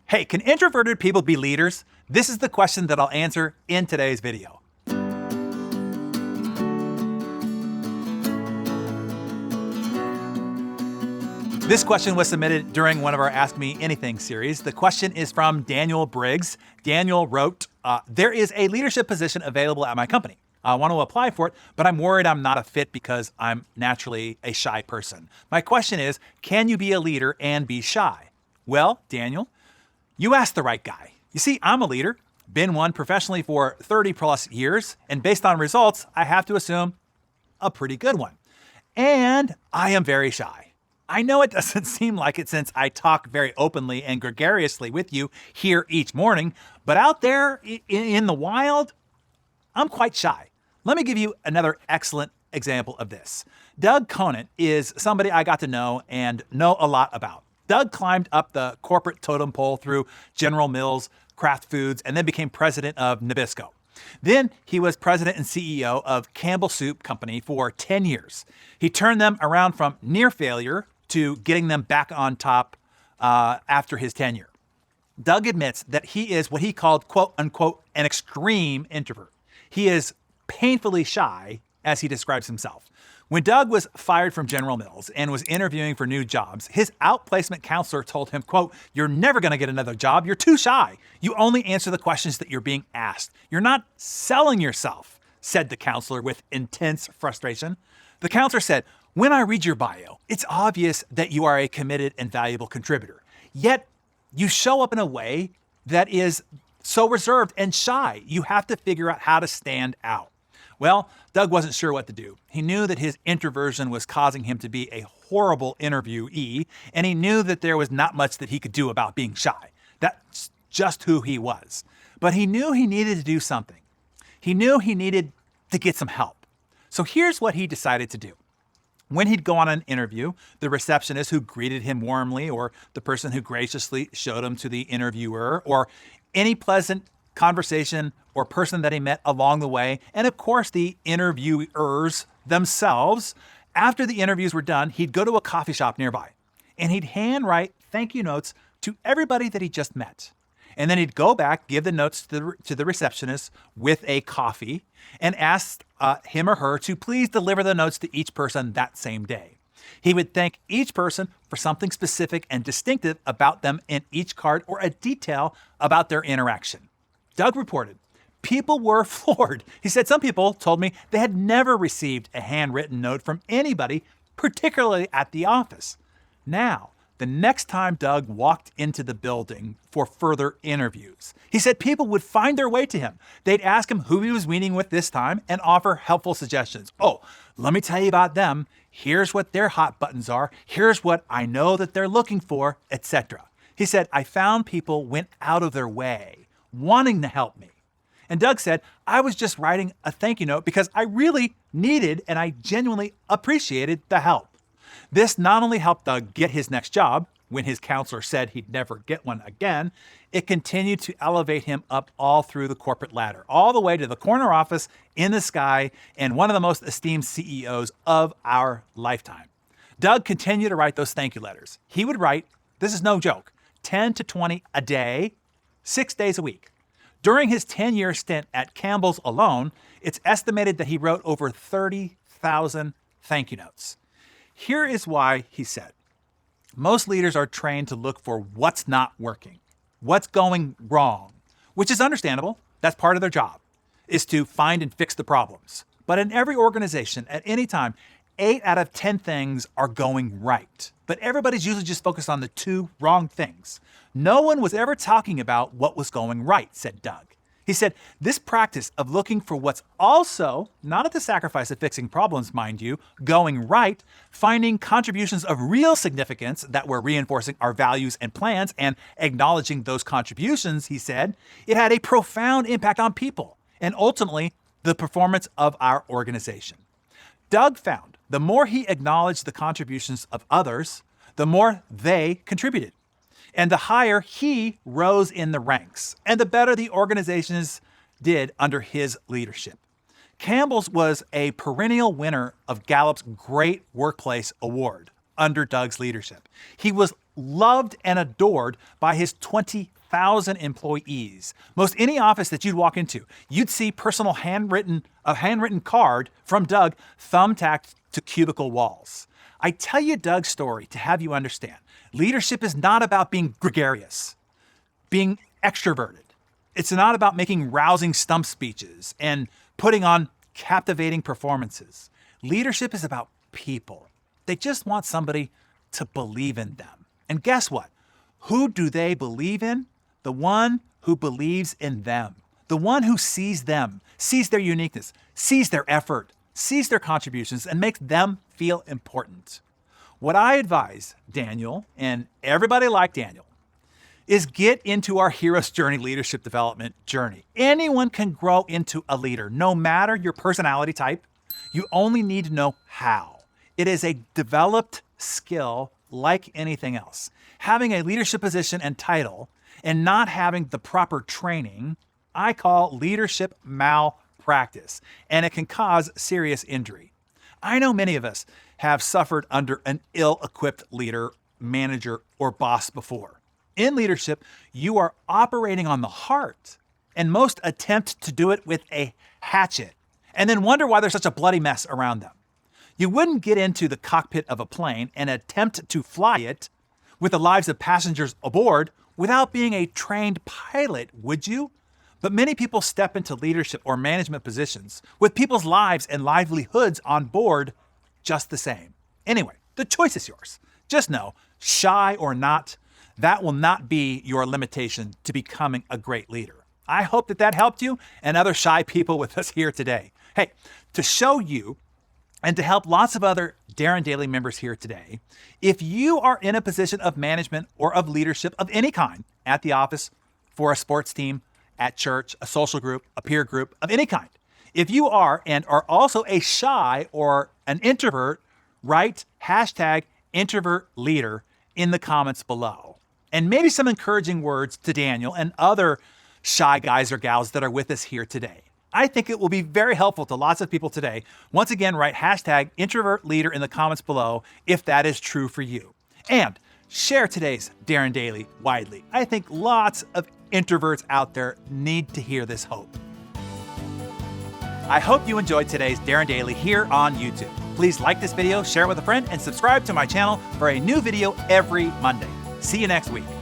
Hey, can introverted people be leaders? This is the question that I'll answer in today's video. This question was submitted during one of our Ask Me Anything series. The question is from Daniel Briggs. Daniel wrote, there is a leadership position available at my company. I want to apply for it, but I'm worried I'm not a fit because I'm naturally a shy person. My question is, can you be a leader and be shy? Well, Daniel, you asked the right guy. You see, I'm a leader, been one professionally for 30 plus years, and based on results, I have to assume a pretty good one. And I am very shy. I know it doesn't seem like it since I talk very openly and gregariously with you here each morning, but out there in the wild, I'm quite shy. Let me give you another excellent example of this. Doug Conant is somebody I got to know and know a lot about. Doug climbed up the corporate totem pole through General Mills, Kraft Foods, and then became president of Nabisco. Then he was president and CEO of Campbell Soup Company for 10 years. He turned them around from near failure to getting them back on top after his tenure. Doug admits that he is what he called, quote unquote, an extreme introvert. He is painfully shy, as he describes himself. When Doug was fired from General Mills and was interviewing for new jobs, his outplacement counselor told him, quote, "You're never going to get another job. You're too shy. You only answer the questions that you're being asked. You're not selling yourself," said the counselor with intense frustration. The counselor said, "When I read your bio, it's obvious that you are a committed and valuable contributor. Yet you show up in a way that is so reserved and shy. You have to figure out how to stand out." Well, Doug wasn't sure what to do. He knew that his introversion was causing him to be a horrible interviewee, and he knew that there was not much that he could do about being shy. That's just who he was. But he knew he needed to do something. He knew he needed to get some help. So here's what he decided to do. When he'd go on an interview, the receptionist who greeted him warmly, or the person who graciously showed him to the interviewer, or any pleasant conversation or person that he met along the way, and of course the interviewers themselves, after the interviews were done, he'd go to a coffee shop nearby and he'd handwrite thank you notes to everybody that he just met. And then he'd go back, give the notes to the receptionist with a coffee, and ask him or her to please deliver the notes to each person that same day. He would thank each person for something specific and distinctive about them in each card or a detail about their interaction. Doug reported, people were floored. He said some people told me they had never received a handwritten note from anybody, particularly at the office. Now, the next time Doug walked into the building for further interviews, he said people would find their way to him. They'd ask him who he was meeting with this time and offer helpful suggestions. "Oh, let me tell you about them. Here's what their hot buttons are. Here's what I know that they're looking for," etc. He said, "I found people went out of their way wanting to help me." And Doug said, "I was just writing a thank you note because I really needed and I genuinely appreciated the help." This not only helped Doug get his next job, when his counselor said he'd never get one again, it continued to elevate him up all through the corporate ladder, all the way to the corner office in the sky and one of the most esteemed CEOs of our lifetime. Doug continued to write those thank you letters. He would write, this is no joke, 10 to 20 a day, 6 days a week. During his 10-year stint at Campbells alone, it's estimated that he wrote over 30,000 thank you notes. Here is why he said, most leaders are trained to look for what's not working, what's going wrong, which is understandable. That's part of their job, is to find and fix the problems. But in every organization, at any time, 8 out of 10 things are going right. But everybody's usually just focused on the 2 wrong things. No one was ever talking about what was going right, said Doug. He said, this practice of looking for what's also, not at the sacrifice of fixing problems, mind you, going right, finding contributions of real significance that were reinforcing our values and plans and acknowledging those contributions, he said, it had a profound impact on people and ultimately the performance of our organization. Doug found the more he acknowledged the contributions of others, the more they contributed. And the higher he rose in the ranks, and the better the organizations did under his leadership. Campbell's was a perennial winner of Gallup's Great Workplace Award under Doug's leadership. He was loved and adored by his 20,000 employees. Most any office that you'd walk into, you'd see a handwritten card from Doug thumbtacked to cubicle walls. I tell you Doug's story to have you understand. Leadership is not about being gregarious, being extroverted. It's not about making rousing stump speeches and putting on captivating performances. Leadership is about people. They just want somebody to believe in them. And guess what? Who do they believe in? The one who believes in them. The one who sees them, sees their uniqueness, sees their effort, sees their contributions, and makes them feel important. What I advise Daniel and everybody like Daniel is get into our Hero's Journey leadership development journey. Anyone can grow into a leader, no matter your personality type. You only need to know how. It is a developed skill like anything else. Having a leadership position and title and not having the proper training, I call leadership malpractice, and it can cause serious injury. I know many of us have suffered under an ill-equipped leader, manager, or boss before. In leadership, you are operating on the heart, and most attempt to do it with a hatchet, and then wonder why there's such a bloody mess around them. You wouldn't get into the cockpit of a plane and attempt to fly it with the lives of passengers aboard without being a trained pilot, would you? But many people step into leadership or management positions with people's lives and livelihoods on board just the same. Anyway, the choice is yours. Just know, shy or not, that will not be your limitation to becoming a great leader. I hope that helped you and other shy people with us here today. Hey, to show you and to help lots of other Darren Daily members here today, if you are in a position of management or of leadership of any kind at the office, for a sports team, at church, a social group, a peer group of any kind, if you are and are also a shy or an introvert, write #IntrovertLeader in the comments below. And maybe some encouraging words to Daniel and other shy guys or gals that are with us here today. I think it will be very helpful to lots of people today. Once again, write #IntrovertLeader in the comments below if that is true for you. And share today's Darren Daily widely. I think lots of introverts out there need to hear this hope. I hope you enjoyed today's Darren Daily here on YouTube. Please like this video, share it with a friend, and subscribe to my channel for a new video every Monday. See you next week.